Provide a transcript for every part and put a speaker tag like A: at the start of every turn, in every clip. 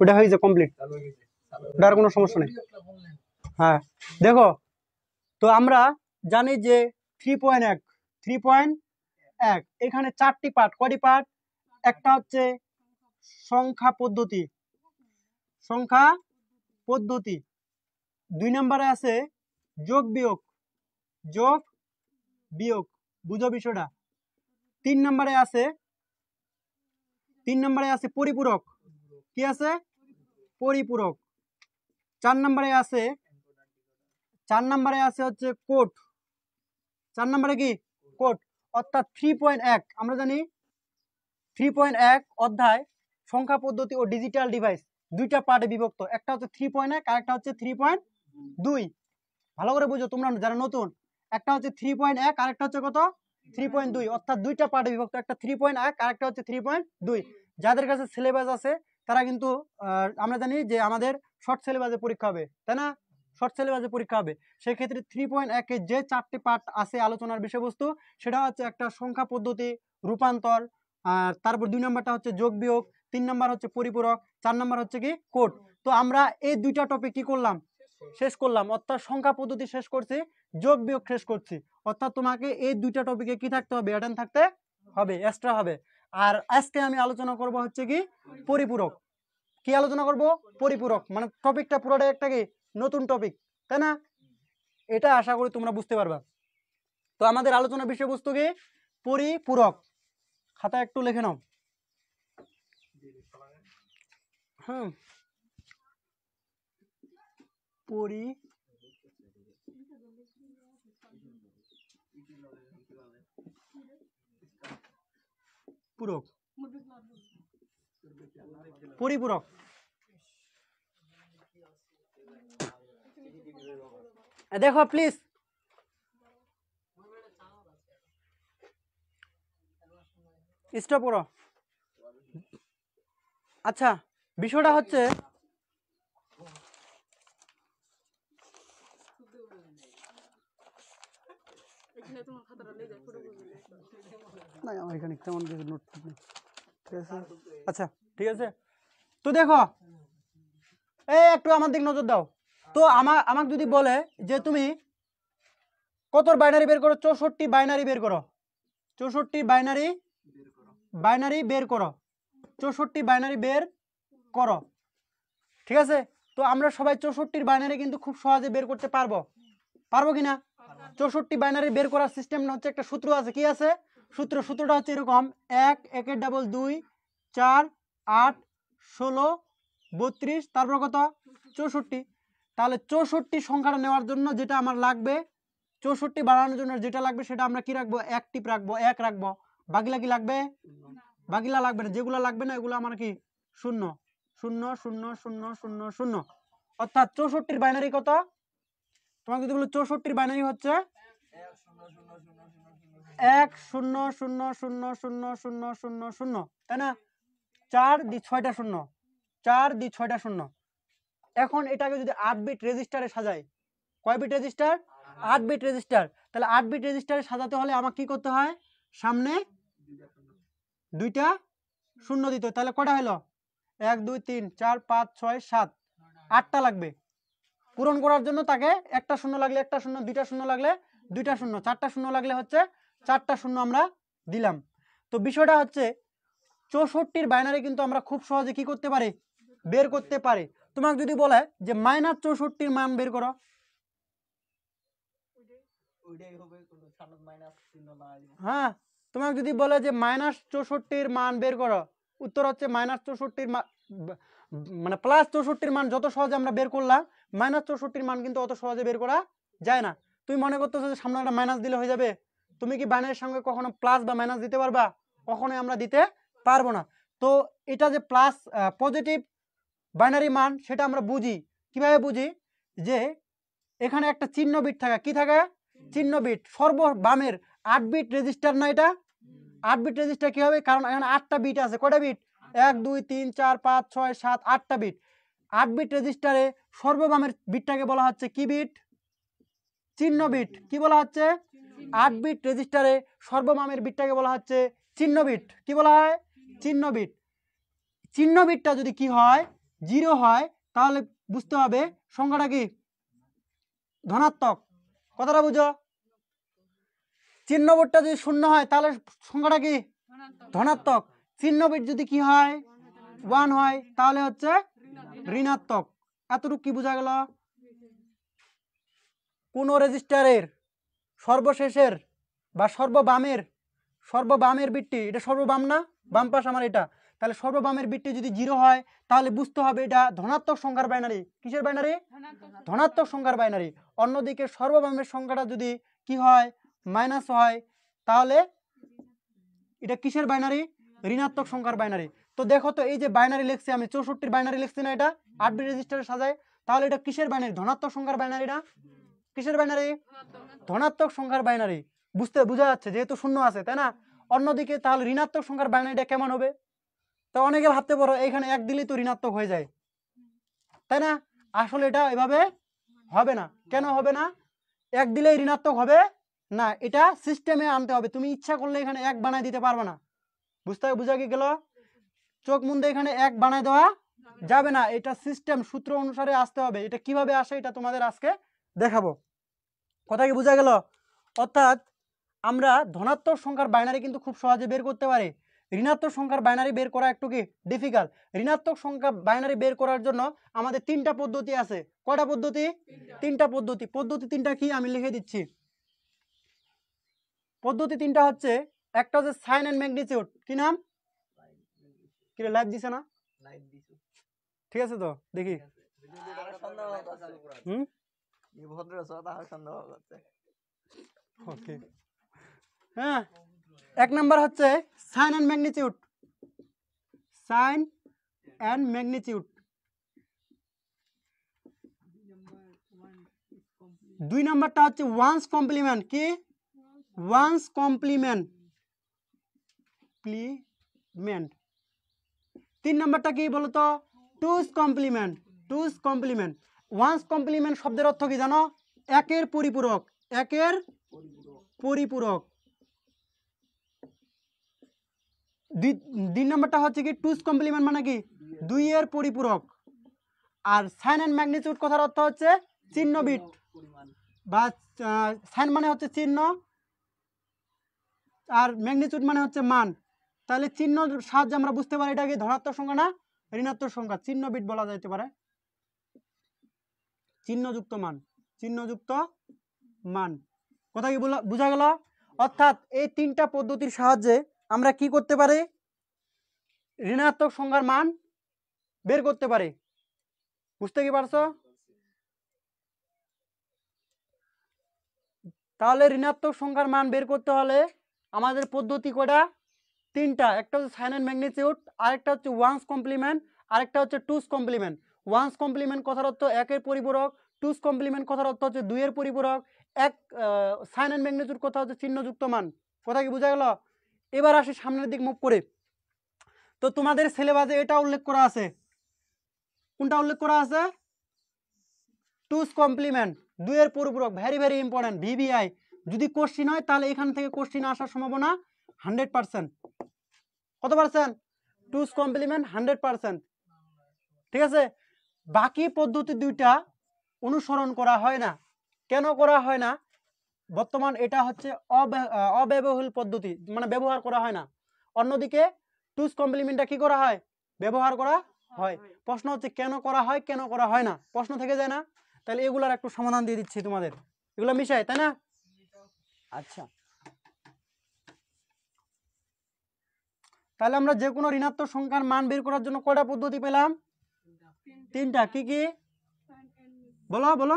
A: ওটা হয়ে গেছে কমপ্লিট, ওটার কোনো সমস্যা নেই। হ্যাঁ দেখো, তো আমরা জানি যে 3.1 এখানে 4টি পার্ট, কয়টি পার্ট? একটা হচ্ছে সংখ্যা পদ্ধতি, সংখ্যা পদ্ধতি। 2 নম্বরে আছে যোগ বিয়োগ, যোগ বিয়োগ, বুঝো বিষয়টা। 3 নম্বরে আছে পরিপূরক, কি আছে? পরিপূরক। 4 নম্বরে আছে হচ্ছে কোড। 4 নম্বরে কি? কোড। অর্থাৎ 3.1 আমরা জানি 3.1 অধ্যায় সংখ্যা পদ্ধতি ও ডিজিটাল ডিভাইস দুইটা পার্টে বিভক্ত, একটা হচ্ছে 3.1 আর একটা হচ্ছে 3.2। ভালো করে বুঝো তোমরা যারা নতুন, একটা হচ্ছে 3.1 আর একটা হচ্ছে কত? 3.2, অর্থাৎ দুইটা পার্টে বিভক্ত, একটা 3.1 আর একটা হচ্ছে 3.2। যাদের কাছে সিলেবাস আছে তারা কিন্তু আমরা জানি যে আমাদের শর্ট সিলেবাসে পরীক্ষা হবে, তাই না? শর্ট সিলেবাসে পরীক্ষা হবে। সেক্ষেত্রে 3.1 এর যে 4টি পার্ট আছে আলোচনার বিষয়বস্তু, সেটা হচ্ছে একটা সংখ্যা পদ্ধতি, রূপান্তর, আর তারপর 2 নম্বরটা হচ্ছে যোগ বিয়োগ, 3 নম্বর হচ্ছে পরিপূরক, 4 নম্বর হচ্ছে কি কোড। তো আমরা এই দুইটা টপিক কি করলাম? শেষ করলাম। অর্থাৎ সংখ্যা পদ্ধতি শেষ করছি, যোগ বিয়োগ শেষ করছি। অর্থাৎ তোমাকে এই দুইটা টপিকে কি থাকতে হবে? অ্যাটেন্ড থাকতে হবে, এক্সট্রা হবে। আর আজকে আমি আলোচনা করব হচ্ছে কি পরিপূরক। কি আলোচনা করব? পরিপূরক। মানে টপিকটা পুরোটাই একটা কি নতুন টপিক, তাই না? এটা আশা করি তোমরা বুঝতে পারবা। তো আমাদের আলোচনার বিষয়বস্তু কি? পরিপূরক। খাতা একটু লিখে নাও। হ্যাঁ, পরিপূরক, পরিপূরক। দেখো প্লিজ, স্টপ করো। আচ্ছা, বিষয়টা হচ্ছে না আমার এখানে তেমন কিছু নোট নেই, ঠিক আছে? আচ্ছা ঠিক আছে। তো দেখো, এই একটু আমার দিক নজর দাও। তো আমাকে যদি বলে যে তুমি কত বাইনারি বের করো, 64 বাইনারি বের করো, 64 বাইনারি বের করো, 64 বাইনারি বের করো, ঠিক আছে? তো আমরা সবাই 64 বাইনারি কিন্তু খুব সহজে বের করতে পারবো, পারবো কিনা? 64 বাইনারি বের করার সিস্টেম হচ্ছে, একটা সূত্র আছে। কি আছে সূত্রটা হচ্ছে এরকম: 1 1 ডাবল 2 4 8 16 32, তারপর কত? 64। তাহলে 64 সংখ্যাটা নেওয়ার জন্য যেটা আমার লাগবে, 64 বানানোর জন্য যেটা লাগবে সেটা আমরা কি রাখবো? এক টিপ রাখবো, এক রাখবো। বাকিলা কি লাগবে? বাকিলা লাগবে না। যেগুলো লাগবে না এগুলো আমার কি শূন্য, 0 0 0 0 0। অর্থাৎ 64 বাইনারি কত? তোমাকে যদি বলো 64 বাইনারি হচ্ছে 1 0 0 0 0 0 0 0, তাই না? 4 দি 6টা শূন্য, 4 দি 6টা শূন্য। এখন এটাকে যদি 8 বিট রেজিস্টারে সাজাই, কয় বিট রেজিস্টার? 8 bit register. তাহলে 8 বিট রেজিস্টারে সাজাতে হলে আমাকে কি করতে হয়? সামনে দুইটা শূন্য দিতে হয়। তাহলে কয়টা হলো? 1 2 3 4 5 6 7, 8টা লাগবে। পূরণ করার জন্য তাকে একটা শূন্য লাগলে একটা শূন্য, দুইটা শূন্য লাগলে দুইটা শূন্য, চারটা শূন্য লাগলে হচ্ছে চারটা শূন্য আমরা দিলাম। তো বিষয়টা হচ্ছে 64 বাইনারি কিন্তু আমরা খুব সহজে কি করতে পারি? বের করতে পারি। তোমাকে যদি বলে যে -64 মান বের করো, হ্যাঁ, তোমাকে যদি বলে যে -64 মান বের করো, উত্তর হচ্ছে -64 মানে +64 মান যত সহজে আমরা বের করলাম, -64 মান কিন্তু অত সহজে বের করা যায় না। তুমি মনে করতেছো যে সামনে একটা মাইনাস দিলে হয়ে যাবে? তুমি কি বাইনারির সঙ্গে কখনো প্লাস বা মাইনাস দিতে পারবা? কখনোই আমরা দিতে পারবো না। তো এটা যে প্লাস পজিটিভ বাইনারি মান, সেটা আমরা বুঝি কিভাবে? বুঝি যে এখানে একটা চিহ্ন বিট থাকে। কি থাকে? চিহ্ন বিট। সর্ববামের 8 বিট রেজিস্টার না এটা? 8 বিট রেজিস্টার কি হবে? কারণ এখানে 8টা বিট আছে। কয়টা বিট? 1 2 3 4 5 6 7, 8টা বিট। 8 বিট রেজিস্টারে সর্ববামের বিটটাকে বলা হচ্ছে কি বিট? চিহ্ন বিট। কি বলা হচ্ছে? 8 বিট রেজিস্টারে সর্ববামের বিটটাকে বলা হচ্ছে চিহ্ন বিট। কি বলা হয়? চিহ্ন বিট। চিহ্ন বিটটা যদি কি হয়? জিরো হয় তাহলে বুঝতে হবে সংখ্যাটা কি ধনাত্মক। কথাটা বুঝো? চিহ্ন বোর্ডটা যদি শূন্য হয় তাহলে সংখ্যাটা কি ধনাত্মক। চিহ্ন বিট যদি কি হয় 1 হয় তাহলে হচ্ছে ঋণাত্মক। এতটুকু কি বোঝা গেল? কোন রেজিস্টারের সর্বশেষের বা সর্ববামের বিটটি, এটা সর্ববাম না, বাম পাশ আমার এটা, তাহলে সর্ববামের বিটটি যদি 0 হয় তাহলে বুঝতে হবে এটা ধনাত্মক সংখ্যার বাইনারি। কিসের বাইনারি? ধনাত্মক সংখ্যার বাইনারি। অন্যদিকে সর্ববামের সংখ্যাটা যদি কি হয় মাইনাস হয় তাহলে এটা কিসের বাইনারি? ঋণাত্মক সংখ্যার বাইনারি। তো দেখো তো এই যে বাইনারি লিখছি আমি 64 বাইনারি লিখছি না, এটা 8 বিট রেজিস্টারে সাজায়, তাহলে এটা কিসের বাইনারি? ধনাত্মক সংখ্যার বাইনারি না? কিসের বাইনারি? ধনাত্মক সংখ্যার বাইনারি। বোঝা যাচ্ছে যেহেতু শূন্য আছে, তাই না? অন্যদিকে তাহলে ঋণাত্মক সংখ্যার বাইনারিটা কেমন হবে? তো অনেকে ভাবতে পারো এখানে 1 দিলেই তো ঋণাত্মক হয়ে যায়, তাই না? আসলে এটা এভাবে হবে না। কেন হবে না? 1 দিলেই ঋণাত্মক হবে না, এটা সিস্টেমে আনতে হবে। তুমি ইচ্ছা করলে এখানে 1 বানায় দিতে পারবে না। বুঝা কি গেল? চোখ মুন্দে এখানে 1 বানায় দেওয়া যাবে না, এটা সিস্টেম সূত্র অনুসারে আসতে হবে। এটা কিভাবে আসে এটা তোমাদের আজকে দেখাবো। কথা কি বোঝা গেল? অর্থাৎ আমরা ধনাত্মক সংখ্যার বাইনারি কিন্তু খুব সহজে বের করতে পারি, ঋণাত্মক সংখ্যার বাইনারি বের করা একটু কি ডিফিকাল্ট। ঋণাত্মক সংখ্যা বাইনারি বের করার জন্য আমাদের 3টা পদ্ধতি আছে। কয়টা পদ্ধতি? 3টা পদ্ধতি। পদ্ধতি 3টা কি আমি লিখে দিচ্ছি। পদ্ধতি 3টা হচ্ছে, একটা হচ্ছে সাইন এন্ড ম্যাগনিটিউড। কি নাম? কি লাইভ দিছে না? ঠিক আছে তো দেখি। হুম ওকে, হ্যাঁ। 1 নাম্বার হচ্ছে sign and magnitude. Sign and magnitude. 2 নাম্বারটা হচ্ছে ওয়ান্স কমপ্লিমেন্ট। কি? One's complement. 3 নাম্বারটা কি বলতো? টুস কমপ্লিমেন্ট। টুস কমপ্লিমেন্ট। ওয়ান্স কমপ্লিমেন্ট শব্দের অর্থ কি জানো? একের পরিপূরক। একের পরিপূরক। 2 নাম্বারটা হচ্ছে কি টুস কমপ্লিমেন্ট মানে কি 2 এর পরিপূরক। আর সাইন এন্ড ম্যাগনিটিউড কথার অর্থ হচ্ছে চিহ্ন বিট, বা সাইন মানে হচ্ছে চিহ্ন আর ম্যাগনিটিউড মানে হচ্ছে মান। তাহলে চিহ্ন সাহায্যে আমরা বুঝতে পারি এটা কি ধনাত্মক সংখ্যা না ঋণাত্মক সংখ্যা। চিহ্ন বিট বলা যেতে পারে, চিহ্নযুক্ত মান। চিহ্নযুক্ত মান। কথা কি বোঝা গেল? অর্থাৎ এই 3টা পদ্ধতির সাহায্যে আমরা কি করতে পারি? ঋণাত্মক সংখ্যার মান বের করতে পারি। বুঝতে কি পারছো? তাহলে ঋণাত্মক সংখ্যার মান বের করতে হলে আমাদের পদ্ধতি কয়টা? 3টা। একটা হচ্ছে সাইন এন্ড ম্যাগনিটিউড, আরেকটা হচ্ছে ওয়ান্স কমপ্লিমেন্ট, আরেকটা হচ্ছে টুস কমপ্লিমেন্ট। ওয়ান্স কমপ্লিমেন্ট কথার অর্থ একের পরিপূরক, টুস কমপ্লিমেন্ট কথার অর্থ হচ্ছে 2 এর পরিপূরক, সাইন এন্ড ম্যাগনিটিউড কথা হচ্ছে চিহ্নযুক্ত মান। কথা কি বোঝা গেল? এবার আসি সামনের দিক মুভ করে। তো তোমাদের সিলেবাসে এটা উল্লেখ করা আছে। কোনটা উল্লেখ করা আছে? টুস কমপ্লিমেন্ট, 2 এর পরিপূরক। Very very important. ভিভিআই যদি কোশ্চিন হয় তাহলে এখান থেকে কোশ্চিন আসার সম্ভাবনা 100%। কত পার্সেন্ট? টুস কমপ্লিমেন্ট 100%। ঠিক আছে। বাকি পদ্ধতি 2টা অনুসরণ করা হয় না। কেন করা হয় না? বর্তমান এটা হচ্ছে অব্যবহুল পদ্ধতি, মানে ব্যবহার করা হয় না। অন্যদিকে টুস কমপ্লিমেন্টটা কি করা হয়? ব্যবহার করা হয়। প্রশ্ন হচ্ছে কেন করা হয়, কেন করা হয় না, প্রশ্ন থেকে যায় না? তাহলে এগুলার একটু সমাধান দিয়ে দিচ্ছি তোমাদের, এগুলো মিশাই, তাই না? আচ্ছা, তাহলে আমরা যে কোনো ঋণাত্মক সংখ্যার মান বের করার জন্য কয়টা পদ্ধতি পেলাম? 3টা। কি কি বলো বলো?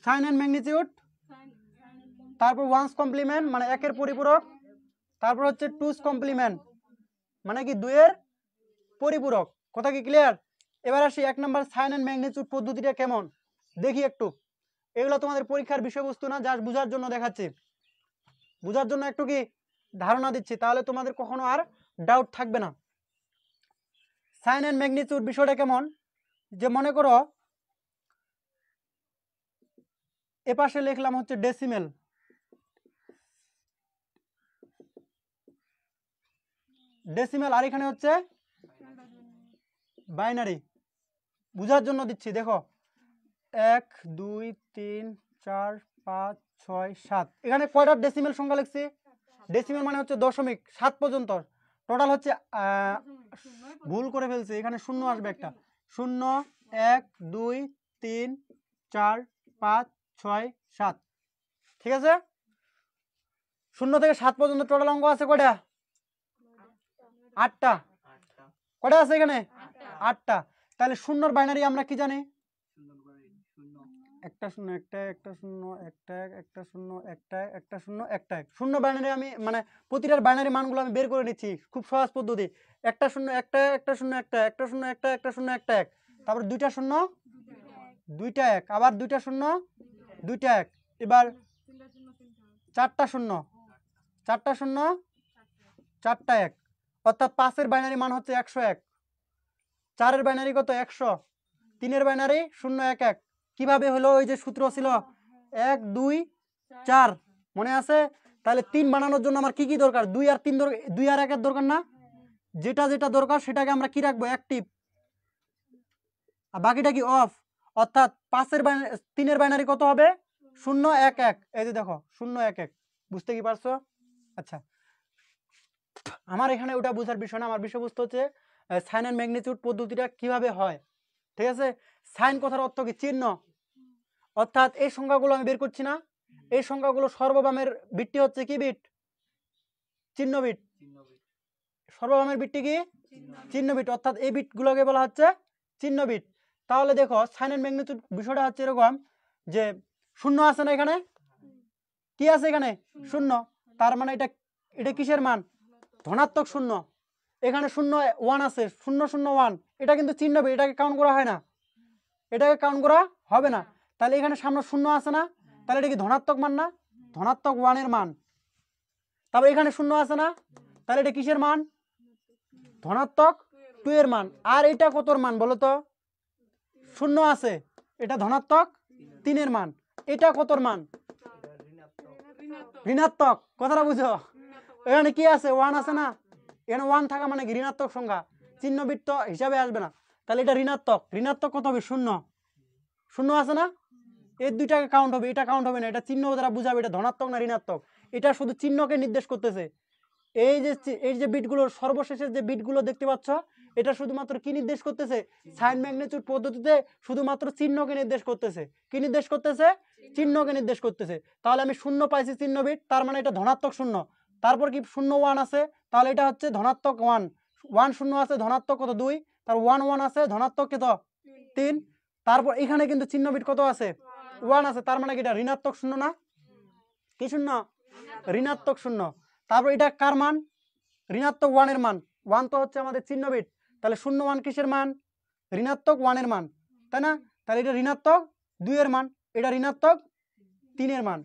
A: সাইন এন্ড ম্যাগনিটিউড, তারপর ওয়ান্স কমপ্লিমেন্ট মানে একের পরিপূরক, তারপর হচ্ছে টুস কমপ্লিমেন্ট মানে কি 2 এর পরিপূরক। কথা কি ক্লিয়ার? এবার আসি 1 নাম্বার সাইন এন্ড ম্যাগনিটিউড পদ্ধতিটা কেমন দেখি একটু। এগুলো তোমাদের পরীক্ষার বিষয়বস্তু না, জাস্ট বোঝার জন্য দেখাচ্ছি, বোঝার জন্য একটু কি ধারণা দিচ্ছি, তাহলে তোমাদের কখনো আর ডাউট থাকবে না। সাইন এন্ড ম্যাগনিটিউড বিষয়টা কেমন? যে মনে করো এপাশে লিখলাম হচ্ছে ডেসিমেল, ডেসিমেল, আর এখানে হচ্ছে বাইনারি। বুঝার জন্য দিচ্ছি, দেখো 1 2 3 4 5 6 7, এখানে কয়টা ডেসিমেল সংখ্যা লিখছি? ডেসিমেল মানে হচ্ছে দশমিক, 7 পর্যন্ত। টোটাল হচ্ছে ভুল করে ফেলছি, এখানে শূন্য আসবে একটা। 0 1 2 3 4 5 6 7, ঠিক আছে? 0 থেকে 7 পর্যন্ত টোটাল অঙ্ক আছে কয়টা? 8টা। কয়টা আছে এখানে? 8টা। তাহলে শূন্যর বাইনারি আমরা কি জানি? একটা শূন্য একটা, একটা শূন্য একটা, একটা শূন্য একটা, একটা শূন্য একটা। শূন্য বাইনারি আমি মানে প্রতিটার বাইনারি মানগুলো আমি বের করে নিচ্ছি, খুব সহজ পদ্ধতি। একটা শূন্য একটা, একটা শূন্য একটা, একটা শূন্য একটা, একটা শূন্য একটা এক, তারপর দুইটা শূন্য দুইটা এক, আবার দুইটা শূন্য দুইটা এক, এবার চারটা শূন্য চারটা শূন্য চারটা এক, অর্থাৎ 5-এর বাইনারি মান হচ্ছে 101, 4-এর বাইনারি কত? 100, 3-এর বাইনারি 011। কিভাবে হলো? ওই যে সূত্র ছিল 1 2 4, মনে আছে? তাহলে 3 বানানোর জন্য আমার কি কি দরকার? 2 আর 3 দরকার, 2 আর 1 এর দরকার না? যেটা যেটা দরকার সেটাকে আমরা কি রাখবো? অ্যাক্টিভ, আর বাকিটা কি অফ। অর্থাৎ 3-এর বাইনারি কত হবে? 011। এই যে দেখো 011, বুঝতে কি পারছো? আচ্ছা, আমার এখানে ওটা বোঝার বিষয় না, আমার বিষয়বস্তু হচ্ছে সাইন এন্ড ম্যাগনিটিউড পদ্ধতিটা কিভাবে হয়, ঠিক আছে? সাইন কথার অর্থ কি? চিহ্ন। অর্থাৎ এই সংখ্যাগুলো আমি বের করছি না, এই সংখ্যাগুলো সর্ববামের বিটটি হচ্ছে কি বিট? চিহ্ন বিট। সর্ববামের বিটটি কি? চিহ্ন বিট। অর্থাৎ এই বিটগুলোকে বলা হচ্ছে চিহ্ন বিট। তাহলে দেখো সাইন এন্ড ম্যাগনিটিউড বিষয়টা হচ্ছে এরকম যে 0 আছে না এখানে? কি আছে এখানে? 0। তার মানে এটা এটা কিসের মান? ধনাত্মক 0। এখানে 0 1 আছে, 0 0 1, এটা কিন্তু চিহ্ন বিট, এটাকে কাউন্ট করা হয় না, এটাকে কাউন্ট করা হবে না। তাহলে এখানে সামনে 0 আছে না? তাহলে এটা কি ধনাত্মক মান না? ধনাত্মক 1 এর মান। তারপর এখানে 0 আছে না? তাহলে এটা কিসের মান? ধনাত্মক 2 এর মান। আর এটা কতর মান বলো তো? 0 আছে, এটা ধনাত্মক 3 এর মান। এটা কতর মান? ঋণাত্মক। কথাটা বুঝো? এখানে কি আছে? 1 আছে না? এখানে 1 থাকা মানে কি? ঋণাত্মক সংখ্যা, চিহ্ন বিট তো হিসাবে আসবে না। তাহলে এটা ঋণাত্মক। ঋণাত্মক কত হবে? 0। 0 আছে না? এই দুইটাকে কাউন্ট হবে, এটা কাউন্ট হবে না। এটা চিহ্ন দ্বারা বুঝাবে এটা ধনাত্মক না ঋণাত্মক। এটা শুধু চিহ্নকে নির্দেশ করতেছে। এই যে বিটগুলো, সর্বশেষের যে বিটগুলো দেখতে পাচ্ছ, এটা শুধুমাত্র কি নির্দেশ করতেছে? সাইন ম্যাগনিটিউড পদ্ধতিতে শুধুমাত্র চিহ্নকে নির্দেশ করতেছে। কি নির্দেশ করতেছে? চিহ্নকে নির্দেশ করতেছে। তাহলে আমি 0 পাইছি চিহ্ন বিট, তার মানে এটা ধনাত্মক 0। তারপর কি 0 1 আছে, তাহলে এটা হচ্ছে ধনাত্মক 1। 1 0 আছে, ধনাত্মক কত? 2। তার 1 1 আছে, ধনাত্মক কত? 3। তারপর এখানে কিন্তু চিহ্ন বিট কত আছে? 1 আছে, তার মানে কি এটা ঋণাত্মক 0 না? কি 0? ঋণাত্মক 0। তারপর এটা কার মান? ঋণাত্মক 1 এর মান। 1 তো হচ্ছে আমাদের চিহ্ন বিট, তাহলে 0 1 কিসের মান? ঋণাত্মক 1 এর মান, তাই না? তাহলে এটা ঋণাত্মক 2 এর মান, এটা ঋণাত্মক 3 এর মান।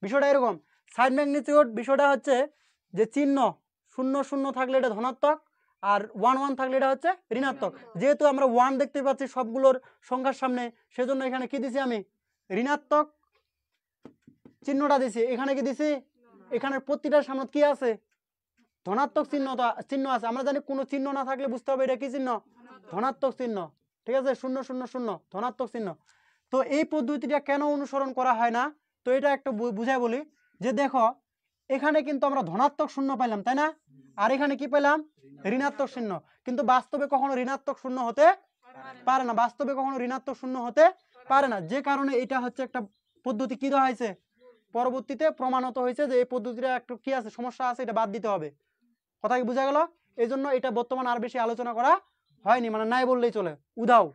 A: বিষয়টা এরকম। সাইন ম্যাগনিটিউড বিষয়টা হচ্ছে যে চিহ্ন 0 0 থাকলে এটা ধনাত্মক, আর 1 1 থাকলে এটা হচ্ছে ঋণাত্মক। যেহেতু আমরা 1 দেখতে পাচ্ছি সবগুলোর সংখ্যার সামনে, সেজন্য এখানে কি দিছি আমি? ঋণাত্মক চিহ্নটা দিছি। এখানে কি দিছি? এখানে প্রতিটার সামনে কি আছে? ধনাত্মক চিহ্ন আছে। আমরা জানি কোনো চিহ্ন না থাকলে বুঝতে হবে এটা কি চিহ্ন? ধনাত্মক চিহ্ন, ঠিক আছে? 0 0 0 ধনাত্মক চিহ্ন। তো এই পদ্ধতিটা কেন অনুসরণ করা হয় না? তো এটা একটা বুঝাই বলি যে দেখো এখানে কিন্তু আমরা ধনাত্মক 0 পাইলাম, তাই না? আর এখানে কি পেলাম? ঋণাত্মক চিহ্ন। কিন্তু বাস্তবে কখনো ঋণাত্মক 0 হতে পারে না, বাস্তবে কখনো ঋণাত্মক 0 হতে পারে না। যে কারণে এটা হচ্ছে একটা পদ্ধতি কি দেওয়া হয়েছে, পরবর্তীতে প্রমাণিত হয়েছে যে এই পদ্ধতিটা একটু কি আছে, সমস্যা আছে, এটা বাদ দিতে হবে। কথা কি বোঝা গেল? এই জন্য এটা বর্তমানে আর বেশি আলোচনা করা হয়নি, মানে নাই বললেই চলে, উদাও।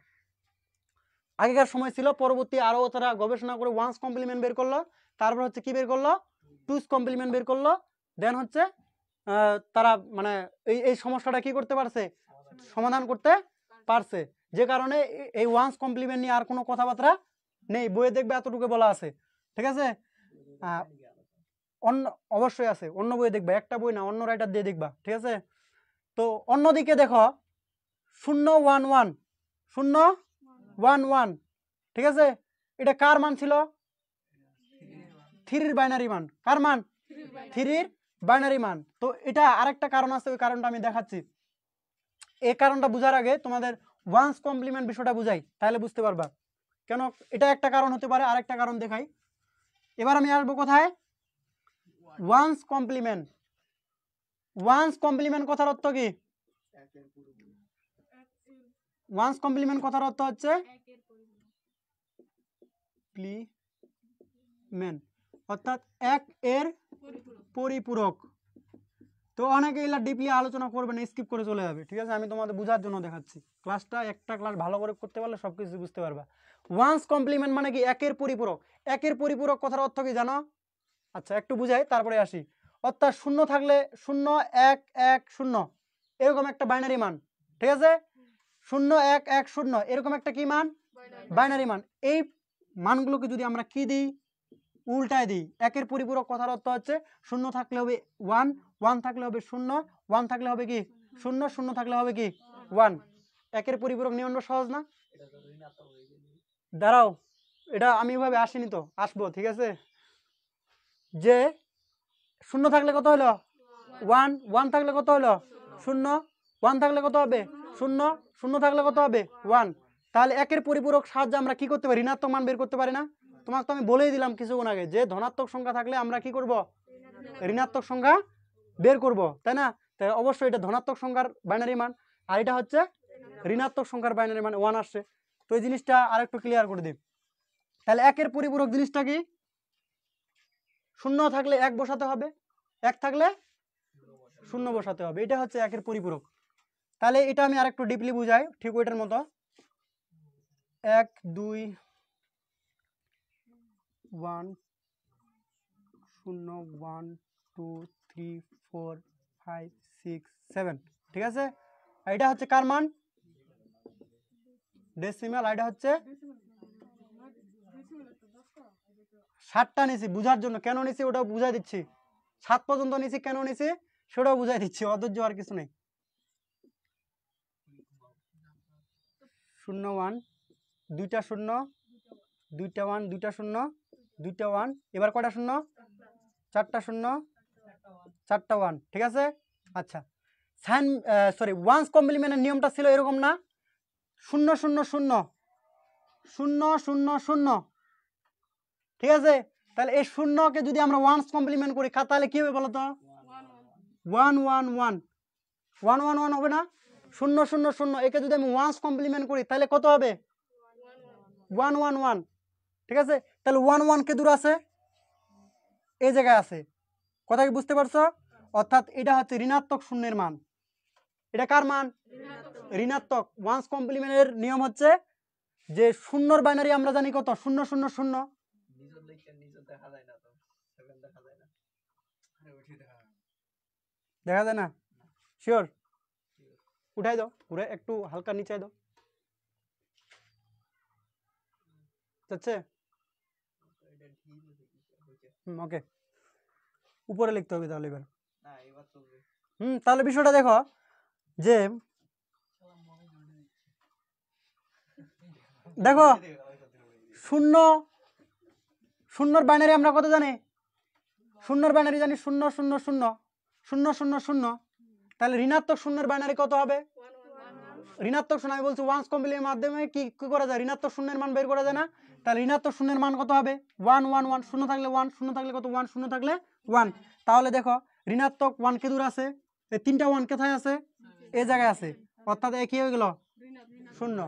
A: আগেকার সময় ছিল, পরবর্তী আরো তারা গবেষণা করে ওয়ান্স কমপ্লিমেন্ট বের করলো, তারপর হচ্ছে কি বের করলো? টুস কমপ্লিমেন্ট বের করলো। দেন হচ্ছে তারা মানে এই সমস্যাটা কি করতে পারছে? সমাধান করতে পারছে। যে কারণে এই ওয়ান্স কমপ্লিমেন্ট নিয়ে আর কোনো কথাবার্তা নেই। বইয়ে দেখবে এতটুকু বলা আছে, ঠিক আছে? অন্য অবশ্যই আছে, অন্য বইয়ে দেখবা, একটা বই না, অন্য রাইটার দিয়ে দেখবা, ঠিক আছে? তো অন্যদিকে দেখো 0 1 1 0 1 1, ঠিক আছে? এটা কার মান ছিল? 3 এর বাইনারি মান। কার মান? 3 এর বাইনারি মান। তো এটা আরেকটা কারণ আছে, ওই কারণটা আমি দেখাচ্ছি। এই কারণটা বোঝার আগে তোমাদের ওয়ান্স কমপ্লিমেন্ট বিষয়টা বুঝাই, তাহলে বুঝতে পারবা কেন। এটা একটা কারণ হতে পারে, আরেকটা কারণ দেখাই। এবার আমি আসবো কোথায়, ওয়ান্স কমপ্লিমেন্ট। ওয়ান্স কমপ্লিমেন্ট কথার অর্থ কি? ওয়ান্স কমপ্লিমেন্ট কথার অর্থ হচ্ছে কমপ্লিমেন্ট, অর্থাৎ এক এর পরিপূরক। তো অনেকে এগুলা ডিপলি আলোচনা করবে না, স্কিপ করে চলে যাবে, ঠিক আছে। আমি তোমাদের বোঝার জন্য দেখাচ্ছি, ক্লাসটা একটা ক্লাস ভালো করে করতে পারলে সবকিছু বুঝতে পারবা। ওয়ান্স কমপ্লিমেন্ট মানে কি? একের পরিপূরক। একের পরিপূরক কথার অর্থ কি জানো? আচ্ছা একটু বুঝাই তারপরে আসি। অর্থাৎ শূন্য থাকলে 0 1 1 0 এরকম একটা বাইনারি মান, ঠিক আছে। 0 1 1 0 এরকম একটা কি মান? বাইনারি মান। এই মানগুলোকে যদি আমরা কি দিই, উল্টায় দিই। একের পরিপূরক কথার অর্থ হচ্ছে 0 থাকলে হবে 1, 1 থাকলে হবে 0, 1 থাকলে হবে কি 0, 0 থাকলে হবে কি 1। একের পরিপূরক নিয়ন্ত্রণ সহজ না? দাঁড়াও, এটা আমি এভাবে আসিনি তো, আসবো, ঠিক আছে। যে 0 থাকলে কত হলো 1, 1 থাকলে কত হলো 0, 1 থাকলে কত হবে 0, 0 থাকলে কত হবে 1। তাহলে একের পরিপূরক সাহায্যে আমরা কি করতে পারি? ঋণাত্মক মান বের করতে পারি না? তোমাকে তো আমি বলেই দিলাম কিছুক্ষণ আগে যে ধনাত্মক সংখ্যা থাকলে আমরা কি করব? ঋণাত্মক সংখ্যা বের করব, তাই না? তাই অবশ্যই এটা ধনাত্মক সংখ্যার বাইনারি মান, আর এটা হচ্ছে ঋণাত্মক সংখ্যার বাইনারি মান 1 আসছে। তো এই জিনিসটা আরেকটু ক্লিয়ার করে দিই। তাহলে একের পরিপূরক জিনিসটা কি? 0 থাকলে 1 বসাতে হবে, 1 থাকলে 0 বসাতে হবে, এটা হচ্ছে একের পরিপূরক। তাহলে এটা আমি আরেকটু ডিপলি বুঝাই, ঠিক ওইটার মতো। 1 2 1 0 1 2 3 4 5 6 7, ঠিক আছে। এটা হচ্ছে কার মান? ডেসিমাল। এটা হচ্ছে 7টা নিছি, বুঝার জন্য কেন নিছি ওটাও বুঝাই দিচ্ছি। 7 পর্যন্ত নিছি, কেন নিছি সেটাও বুঝাই দিচ্ছি, অধৈর্য আর কিছু নেই। 0 1 দুইটা 0 দুইটা 1 দুইটা 0 দুইটা 1, এবার কয়টা 0? 4টা 0 4টা 1, ঠিক আছে। আচ্ছা, সাইন সরি ওয়ান্স কমপ্লিমেন্টের নিয়মটা ছিল এরকম না, 0 0 0 0 0 0, ঠিক আছে। তাহলে এই শূন্যকে যদি আমরা ওয়ান্স কমপ্লিমেন্ট করি তাহলে কি হবে বলো তো? 1 1 1 1 1 1 হবে না? 0 0 0 একে যদি আমি ওয়ান্স কমপ্লিমেন্ট করি তাহলে কত হবে? 1 1 1, ঠিক আছে। তাহলে 1 1 কে দূর আছে, এই জায়গায় আছে, কথা কি বুঝতে পারছো? অর্থাৎ এটা হচ্ছে ঋণাত্মক শূন্যের মান। এটা কার মান? ঋণাত্মক। ওয়ান্স কমপ্লিমেন্টের নিয়ম হচ্ছে যে শূন্যর বাইনারি আমরা জানি কত? 0 0 0, দেখা যায় না? শিওর? উঠাই দাও, ঘুরে একটু হালকা নিচে দাও, যাচ্ছে? ওকে, উপরে লিখতে হবে তাহলে এবার। তাহলে বিষয়টা দেখো যে দেখো 0 শূন্যর বাইনারি আমরা কত জানি? শূন্যর বাইনারি জানি 0 0 0 0 0 0। তাহলে ঋণাত্মক শূন্যের বাইনারি কত হবে? ঋণাত্মক শূন্য, আমি বলছি ওয়ান্স কমপ্লিমেন্টের মাধ্যমে কি কি করা যায়? ঋণাত্মক শূন্যের মান বের করা যায় না? তাহলে ঋণাত্মক শূন্যের মান কত হবে? 1 1 1, শূন্য থাকলে 1, শূন্য থাকলে কত? 1, শূন্য থাকলে 1। তাহলে দেখো ঋণাত্মক 1 কে দূর আছে, এই 3টা 1 কোথায় আছে? এই জায়গায় আছে, অর্থাৎ কি হয়ে গেল? 0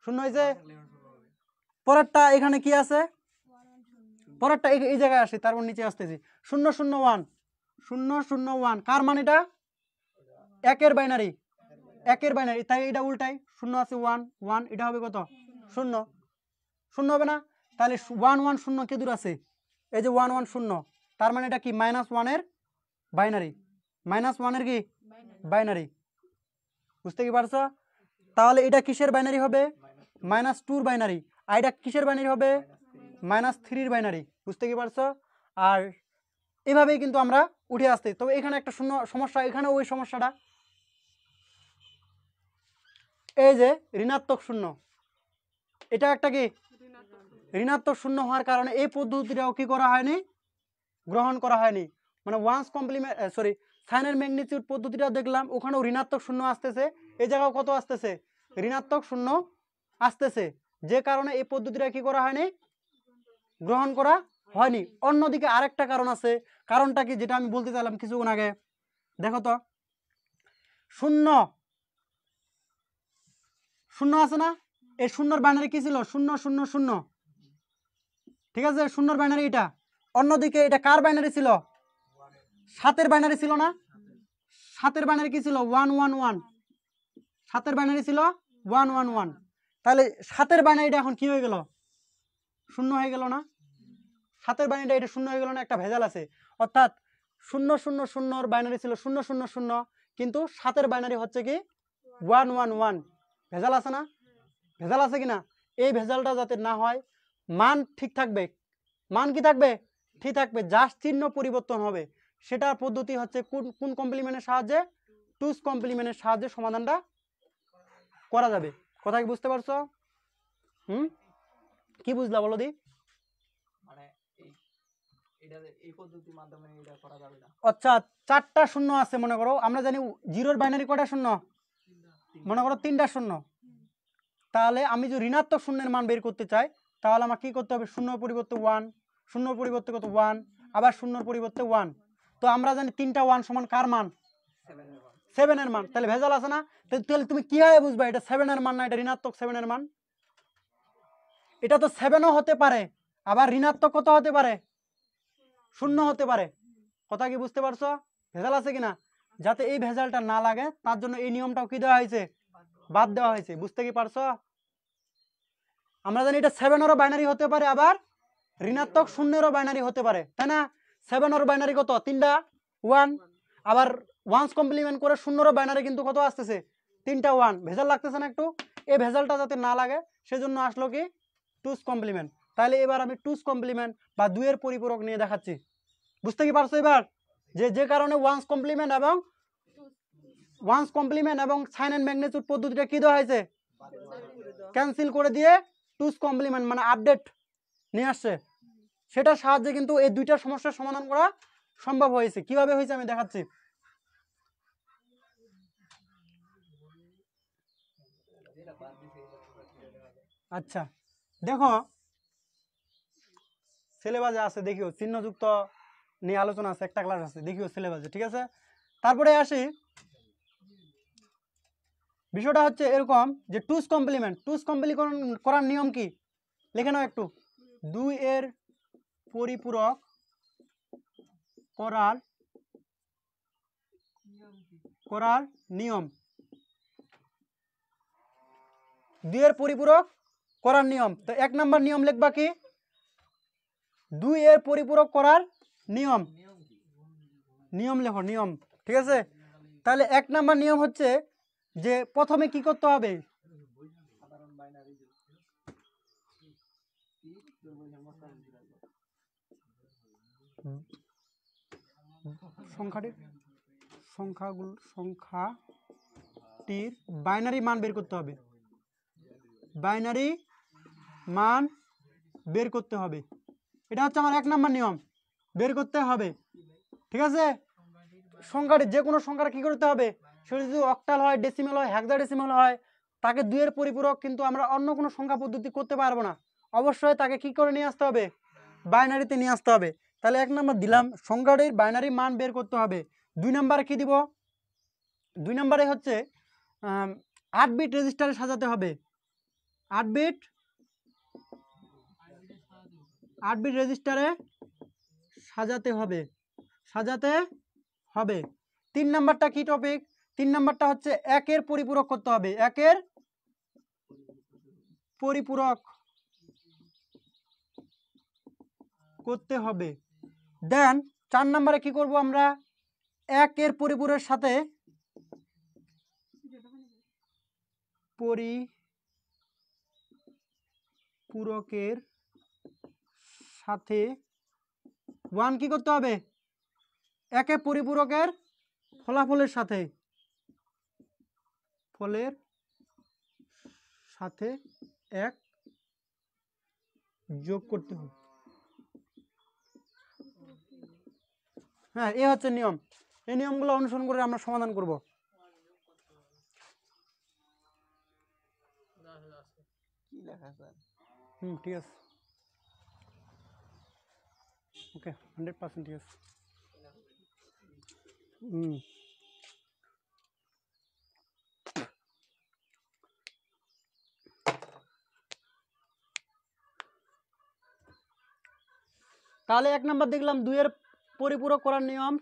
A: 0 হয়েছে। পরেরটা এখানে কি আছে? পরেরটা এই জায়গায় আসে, তারপর নিচে আসতেছি 0 0 1 0 0 1, কার মান এটা? একের বাইনারি, একের বাইনারি, তাই এটা উল্টাই, 0 আছে 1 1, এটা হবে কত? 0 0 হবে না? তাহলে 1 1 0 কে দূর আছে, এই যে 1 1 0, তার মানে এটা কি? -1 এর বাইনারি, -1 এর কি বাইনারি, বুঝতে কি পারছো? তাহলে এটা কিসের বাইনারি হবে? -2 এর বাইনারি। আর এটা কিসের বাইনারি হবে? -3 এর বাইনারি, বুঝতে কি পারছো? আর এভাবেই কিন্তু আমরা উঠে আসতে। তবে এখানে একটা সমস্যা, এখানে ওই সমস্যাটা, এই যে ঋণাত্মক 0, এটা একটা কি ঋণাত্মক 0 হওয়ার কারণে এই পদ্ধতিটাও কি করা হয়নি? গ্রহণ করা হয়নি। মানে ওয়ান্স কমপ্লিমেন্ট সাইনের ম্যাগনিটিউড পদ্ধতিটা দেখলাম, ওখানেও ঋণাত্মক 0 আসতেছে, এই জায়গাও কত আসতেছে? ঋণাত্মক শূন্য আসতেছে, যে কারণে এই পদ্ধতিটা কি করা হয়নি, গ্রহণ করা হয়নি। অন্যদিকে আরেকটা কারণ আছে, কারণটা কি, যেটা আমি বলতে চাইলাম কিছুক্ষণ আগে। দেখো তো, শূন্য শূন্য আছে না, এই শূন্যর বাইনারি কি ছিল, 0 0 0, ঠিক আছে, শূন্যর বাইনারি এটা। অন্যদিকে এটা কার বাইনারি ছিল, 7-এর বাইনারি ছিল না, 7-এর বাইনারি কি ছিল, 1 1 1, 7-এর বাইনারি ছিল 1 1 1। তাহলে 7-এর বাইনারিটা এখন কি হয়ে গেল, শূন্য হয়ে গেল না, 7-এর বাইনারিটা এটা শূন্য হয়ে গেল না, একটা ভেজাল আছে। অর্থাৎ 0 0 0-র বাইনারি ছিল 0 0 0, কিন্তু 7-এর বাইনারি হচ্ছে কি 1 1 1। ভেজাল আছে না, ভেজাল আছে কিনা, এই ভেজালটা যাতে না হয়, মান ঠিক থাকবে, মান কি থাকবে, ঠিক থাকবে, জাস্ট চিহ্ন পরিবর্তন হবে। সেটার পদ্ধতি হচ্ছে কোন কমপ্লিমেন্টের সাহায্যে, টুস কমপ্লিমেন্টের সাহায্যে সমাধানটা করা যাবে। কথা কি বুঝতে পারছো? কি বুঝলা বলো দি? আচ্ছা, 4টা শূন্য আছে মনে করো, আমরা জানি জিরোর বাইনারি কয়টা শূন্য, মনে করো 3টা শূন্য। তাহলে আমি যদি ঋণাত্মক শূন্যের মান বের করতে চাই, তাহলে আমার কি করতে হবে, শূন্যর পরিবর্তে 1, শূন্যর পরিবর্তে কত 1, আবার শূন্যর পরিবর্তে 1। তো আমরা জানি 3টা 1 সমান কার মান, 7-এর মান। তাহলে ভেজাল আছে না, তাহলে তুমি কিভাবে বুঝবা এটা 7-এর মান না এটা ঋণাত্মক 7-এর মান? এটা তো 7ও হতে পারে, আবার ঋণাত্মক কত হতে পারে, 0 হতে পারে। কথা কি বুঝতে পারছো, ভেজাল আছে কিনা? যাতে এই ভেজালটা না লাগে তার জন্য এই নিয়মটাও কি দেওয়া হয়েছে, বাদ দেওয়া হয়েছে। বুঝতে কি পারছো? আমরা জানি এটা 7-এরও বাইনারি হতে পারে, আবার ঋণাত্মক 0-এরও বাইনারি হতে পারে, তাই না? 7-এর বাইনারি কত, 3টা 1, আবার 1 কমপ্লিমেন্ট করে 0-এরও বাইনারি কিন্তু কত আসতেছে, 3টা 1। ভেজাল লাগতেছে না একটু? এই ভেজালটা যাতে না লাগে সেজন্য আসলো কি, টুস কমপ্লিমেন্ট। তাহলে এবার আমি টুস কমপ্লিমেন্ট বা 2-এর পরিপূরক নিয়ে দেখাচ্ছি। বুঝতে কি পারছো এবার, যে কারণে ওয়ান্স কমপ্লিমেন্ট এবং সাইন এন্ড ম্যাগনিটিউড পদ্ধতিটা কি দেওয়া হয়েছে, ক্যান্সেল করে দিয়ে টুস কমপ্লিমেন্ট মানে আপডেট নিয়ে আসছে। সেটার সাহায্যে কিন্তু এই দুইটা সমস্যার সমাধান করা সম্ভব হয়েছে। কিভাবে হয়েছে আমি দেখাচ্ছি। আচ্ছা দেখো, সিলেবাসে আছে, দেখিও চিহ্নযুক্ত নিয়ে আলোচনা আছে, একটা ক্লাস আছে, দেখিও সিলেবাসে, ঠিক আছে। তারপরে আসি, বিষয়টা হচ্ছে এরকম যে টুস কমপ্লিমেন্ট করার নিয়ম কি, লিখে নাও একটু। 2-এর পরিপূরক করার নিয়ম, 2-এর পরিপূরক করার নিয়ম। তো 1 নাম্বার নিয়ম লিখবা কি, 2-এর পরিপূরক করার নিয়ম, নিয়ম লেখো, নিয়ম, ঠিক আছে। তাহলে 1 নাম্বার নিয়ম হচ্ছে যে প্রথমে কি করতে হবে, সংখ্যাটির বাইনারি মান বের করতে হবে, বাইনারি মান বের করতে হবে। এটা হচ্ছে আমার 1 নাম্বার নিয়ম, বের করতে হবে, ঠিক আছে। সংখ্যাটি যে কোনো সংখ্যার কি করতে হবে, সেটা যদি অক্টাল হয়, ডেসিমেল হয়, হেক্সাডেসিমেল হয়, তাকে 2-এর পরিপূরক কিন্তু আমরা অন্য কোনো সংখ্যা পদ্ধতি করতে পারবো না, অবশ্যই তাকে কি করে নিয়ে আসতে হবে, বাইনারিতে নিয়ে আসতে হবে। তাহলে 1 নাম্বার দিলাম, সংখ্যাটির বাইনারি মান বের করতে হবে। 2 নাম্বারে কি দিব, 2 নাম্বারে হচ্ছে 8 বিট রেজিস্টারে সাজাতে হবে, 8 বিট রেজিস্টারে সাজাতে হবে। 3 নাম্বারটা কি টপিক, 3 নাম্বারটা হচ্ছে 1-এর পরিপূরক করতে হবে, 1-এর পরিপূরক করতে হবে। দেন 4 নাম্বারে কি করব আমরা, 1-এর পরিপূরকের সাথে পরিপূরকের সাথে 1 কি করতে হবে, 1-এর পরিপূরকের ফলাফলের সাথে 1 যোগ করতে হবে। হ্যাঁ, এই হচ্ছে নিয়ম। এই নিয়মগুলো অনুসরণ করে আমরা সমাধান করব।
B: কি লেখা স্যার?
A: ঠিক আছে, ওকে 100% ঠিক আছে। তাহলে 1 নাম্বার দেখলাম 2 এর পরিপূরক করার নিয়ম,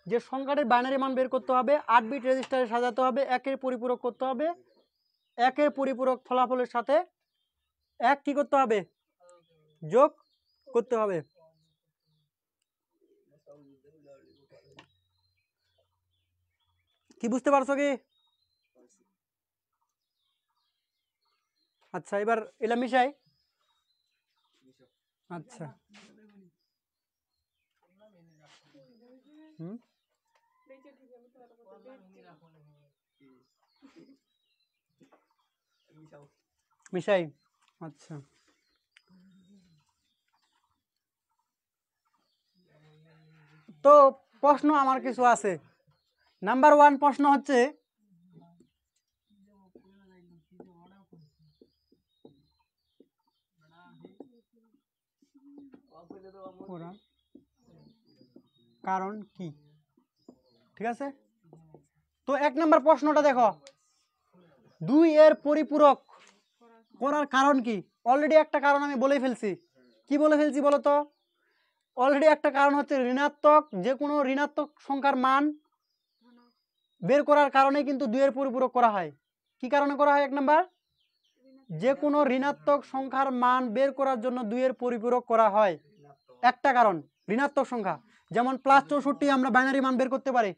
A: যে সংখ্যাটির বাইনারি মান বের করতে হবে, 8 বিট রেজিস্টারে সাজাতে হবে, 1 এর পরিপূরক করতে হবে, 1 এর পরিপূরক ফলাফলের সাথে 1 কি করতে হবে, যোগ করতে হবে। কি বুঝতে পারছো কি? আচ্ছা, এবার এলা মিশাই। আচ্ছা, মিশাই। আচ্ছা, তো প্রশ্ন আমার কিছু আছে। নাম্বার 1 প্রশ্ন হচ্ছে, কারণ কি? ঠিক আছে, তো 1 নাম্বার প্রশ্নটা দেখো, 2 এর পরিপূরক করার কারণ কি? অলরেডি একটা কারণ আমি বলেই ফেলছি। কি বলে ফেলছি বলো তো? অলরেডি একটা কারণ হচ্ছে ঋণাত্মক, যে কোনো ঋণাত্মক সংখ্যার মান বের করার কারণে কিন্তু 2 এর পরিপূরক করা হয়। কি কারণে করা হয়? 1 নাম্বার, যে কোনো ঋণাত্মক সংখ্যার মান বের করার জন্য 2 এর পরিপূরক করা হয়। একটা কারণ ঋণাত্মক সংখ্যা, যেমন +64 আমরা বাইনারি মান বের করতে পারি,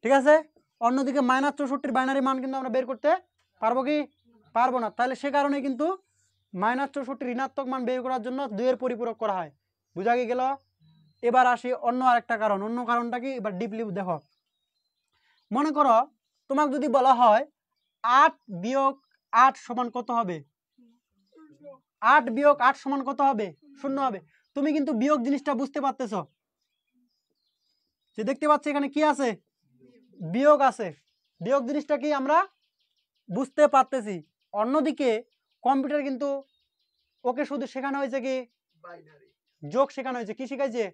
A: ঠিক আছে। অন্যদিকে -64 বাইনারি মান কিন্তু আমরা বের করতে পারবো কি? পারবো না। তাহলে সে কারণে কিন্তু -64 ঋণাত্মক মান বের করার জন্য 2 এর পরিপূরক করা হয়। বুঝা কি গেল? এবার আসি অন্য আরেকটা কারণ। অন্য কারণটা কি? এবার ডিপলি দেখো। মনে করো তোমাকে যদি বলা হয় 8 বিয়োগ 8 সমান কত হবে? 8 বিয়োগ 8 সমান কত হবে? 0 হবে। তুমি কিন্তু বিয়োগ জিনিসটা বুঝতে পারতেছো, যে দেখতে পাচ্ছ এখানে কি আছে? বিয়োগ আছে। বিয়োগ জিনিসটা কি আমরা বুঝতে পারতেছি। অন্যদিকে কম্পিউটার কিন্তু ওকে শুধু শেখানো হয়েছে কি? যোগ শেখানো হয়েছে। কি শিখাইছে?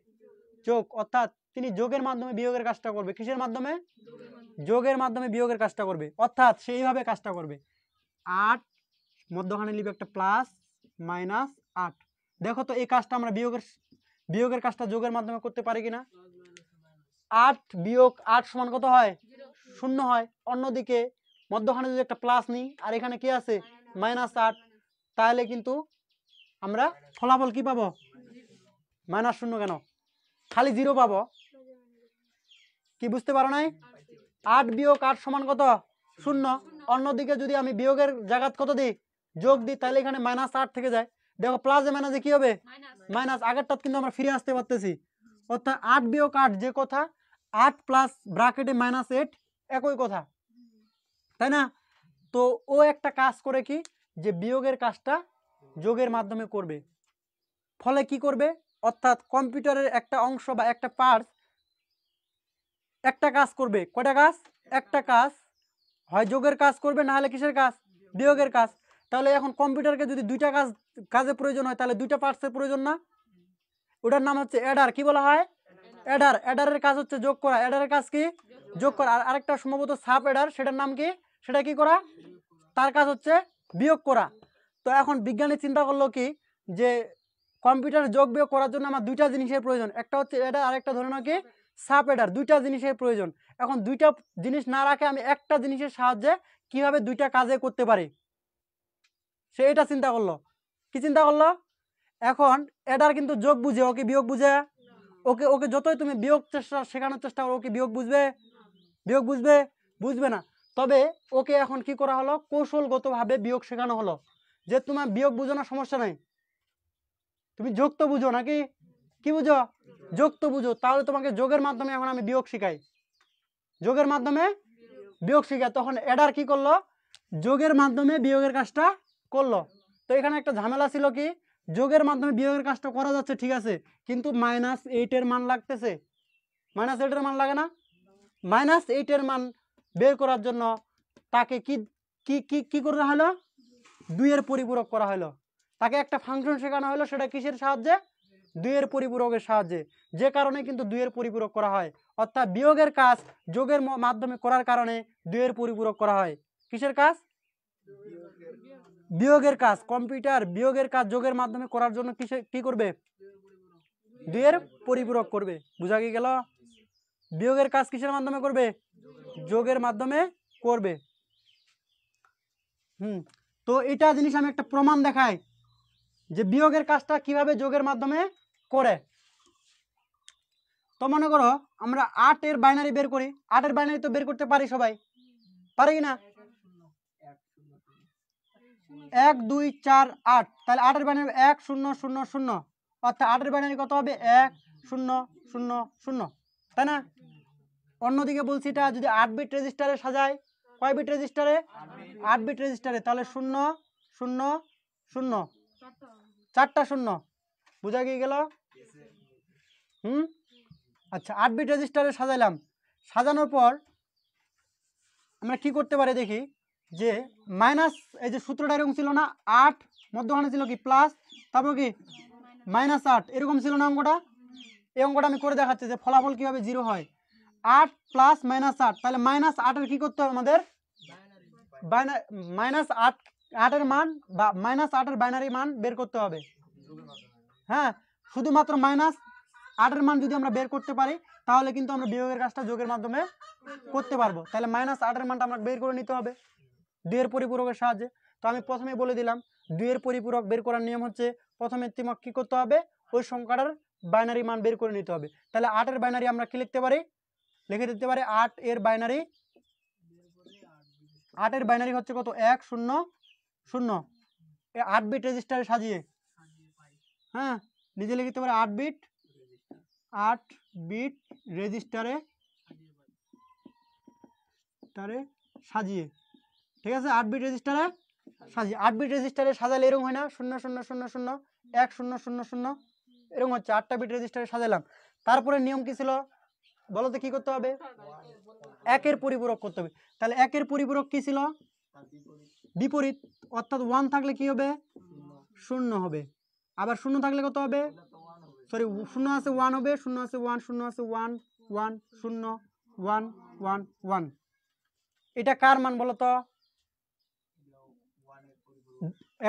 A: যোগ। অর্থাৎ তিনি যোগের মাধ্যমে বিয়োগের কাজটা করবে। কিসের মাধ্যমে? যোগের মাধ্যমে বিয়োগের কাজটা করবে। অর্থাৎ সেইভাবে কাজটা করবে। 8 মধ্যখানে লিখবে একটা প্লাস -8। দেখো তো এই কাজটা আমরা বিয়োগের কাজটা যোগের মাধ্যমে করতে পারি কিনা? 8 বিয়োগ 8 সমান কত হয়? 0 হয়। অন্যদিকে মধ্যখানে যদি একটা প্লাস নিই আর এখানে কি আছে? -8, তাহলে কিন্তু আমরা ফলাফল কি পাবো? -0 কেন? খালি 0 পাবো। কি বুঝতে পারো নাই? 8 বিয়োগ 8 সমান কত? 0। অন্যদিকে যদি আমি বিয়োগের জায়গা কত দিই? যোগ দিই, তাহলে এখানে -8 থেকে যায়। দেখো প্লাসে মাইনাসে কি হবে? মাইনাস। আগেরটা কিন্তু আমরা ফিরে আসতে পারতেছি। অর্থাৎ 8 বিয়োগ 8 যে কথা, 8 প্লাস ব্র্যাকেটে -8 একই কথা, তাই না? তো ও একটা কাজ করে কি, যে বিয়োগের কাজটা যোগের মাধ্যমে করবে। ফলে কি করবে? অর্থাৎ কম্পিউটারের একটা অংশ বা একটা পার্টস একটা কাজ করবে। কয়টা কাজ? একটা কাজ। হয় যোগের কাজ করবে, না হলে কিসের কাজ? বিয়োগের কাজ। তাহলে এখন কম্পিউটারকে যদি দুইটা কাজে প্রয়োজন হয়, তাহলে দুইটা পার্টসের প্রয়োজন না? ওটার নাম হচ্ছে অ্যাডার। কি বলা হয়? অ্যাডার। অ্যাডারের কাজ হচ্ছে যোগ করা। অ্যাডারের কাজ কি? যোগ করা। আর আরেকটা সম্ভবত সাব অ্যাডার, সেটার নাম কি? সেটা কি করা? তার কাজ হচ্ছে বিয়োগ করা। তো এখন বিজ্ঞানী চিন্তা করলো কি, যে কম্পিউটার যোগ বিয়োগ করার জন্য আমার দুইটা জিনিসের প্রয়োজন। একটা হচ্ছে অ্যাডার, আরেকটা ধরে নাও কি সাব অ্যাডার। দুইটা জিনিসের প্রয়োজন। এখন দুইটা জিনিস না রাখে আমি একটা জিনিসের সাহায্যে কিভাবে দুইটা কাজে করতে পারি, সে এটা চিন্তা করলো। কি চিন্তা করলো? এখন অ্যাডার কিন্তু যোগ বুঝে, ওকে বিয়োগ বুঝে? ওকে যতই তুমি বিয়োগ শেখানোর চেষ্টা করো, ওকে বিয়োগ বুঝবে? বিয়োগ বুঝবে? বুঝবে না। তবে ওকে এখন কি করা হলো? কৌশলগতভাবে বিয়োগ শেখানো হলো, যে তোমার বিয়োগ বুঝো না, সমস্যা নাই, তুমি যোগ তো বুঝো নাকি? কি বুঝো? যোগ তো বুঝো। তাহলে তোমাকে যোগের মাধ্যমে এখন আমি বিয়োগ শিখাই। যোগের মাধ্যমে বিয়োগ শিখাই। তখন অ্যাডার কি করলো? যোগের মাধ্যমে বিয়োগের কাজটা করলো। তো এখানে একটা ঝামেলা ছিল কি, যোগের মাধ্যমে বিয়োগের কাজটা করা যাচ্ছে ঠিক আছে, কিন্তু -8 এর মান লাগতেছে। -8 এর মান লাগে না? -8 এর মান বের করার জন্য তাকে কি কি কি কি করা হলো? 2 এর পরিপূরক করা হলো, তাকে একটা ফাংশন শেখানো হলো, সেটা কিসের সাহায্যে? 2 এর পরিপূরকের সাহায্যে, যে কারণে কিন্তু 2 এর পরিপূরক করা হয়। অর্থাৎ বিয়োগের কাজ যোগের মাধ্যমে করার কারণে 2 এর পরিপূরক করা হয়। কিসের কাজ? বিয়োগের কাজ। কম্পিউটার বিয়োগের কাজ যোগের মাধ্যমে করার জন্য কি করবে? 2 এর পরিপূরক করবে। বুঝা কি গেল? বিয়োগের কাজ কিসের মাধ্যমে করবে? যোগের মাধ্যমে করবে। তো এটা জিনিস আমি একটা প্রমাণ দেখাই যে বিয়োগের কাজটা কিভাবে যোগের মাধ্যমে করে। তো মনে করো আমরা 8 এর বাইনারি বের করি। 8 এর বাইনারি তো বের করতে পারি সবাই, পারি কি না? 1 2 4 8, তাহলে 8 এর বাইনারি 1 0 0 0, অর্থাৎ 8 এর বাইনারি কত হবে? 1 0 0 0, তাই না? অন্যদিকে বলছি এটা যদি 8 বিট রেজিস্টারে সাজাই, কয় বিট রেজিস্টারে? 8 বিট রেজিস্টারে, তাহলে 0 0 0, 4টা 0। বুঝা গিয়ে গেল? আচ্ছা, 8 বিট রেজিস্টারে সাজাইলাম। সাজানোর পর আমরা কি করতে পারি দেখি, যে মাইনাস, এই যে সূত্রটা এরকম ছিল না, 8 মধ্যখানে ছিল কি প্লাস, তারপর কি -8, এরকম ছিল না অঙ্কটা? এই অঙ্কটা আমি করে দেখাচ্ছি যে ফলাফল কিভাবে 0 হয়। 8 প্লাস -8, তাহলে -8 এর কি করতে হবে আমাদের? -8 এর মান বা -8 এর বাইনারি মান বের করতে হবে। হ্যাঁ, শুধুমাত্র -8 এর মান যদি আমরা বের করতে পারি তাহলে কিন্তু আমরা বিয়োগের কাজটা যোগের মাধ্যমে করতে পারবো। তাহলে -8 এর মানটা আমরা বের করে নিতে হবে 2 এর পরিপূরকের সাহায্যে। তো আমি প্রথমেই বলে দিলাম 2 এর পরিপূরক বের করার নিয়ম হচ্ছে, প্রথমে তোমাকে কি করতে হবে? ওই সংখ্যাটার বাইনারি মান বের করে নিতে হবে। তাহলে 8 এর বাইনারি আমরা কি লিখতে পারি? লিখে দিতে পারি 8 এর বাইনারি। 8 এর বাইনারি হচ্ছে কত? 1 0 0, 8 বিট রেজিস্টারে সাজিয়ে। হ্যাঁ, নিজে লিখতে পারি 8 বিট রেজিস্টারে সাজিয়ে। ঠিক আছে, 8 বিট রেজিস্টারে সাজিয়ে। 8 বিট রেজিস্টারে সাজালে এরকম হয় না? 0 0 0 0 1 0 0 0, এরকম হচ্ছে। 8টা বিট রেজিস্টারে সাজালাম। তারপরে নিয়ম কি ছিল বলো তো? কি করতে হবে? 1 এর পরিপূরক করতে হবে। তাহলে 1 এর পরিপূরক কি ছিল? বিপরীত, অর্থাৎ 1 থাকলে কি হবে? 0 হবে। আবার 0 থাকলে কত হবে? সরি, 0 আছে 1 হবে, 0 আছে 1, 0 আছে 1 1 0 1 1 1। এটা কার মান বলো তো?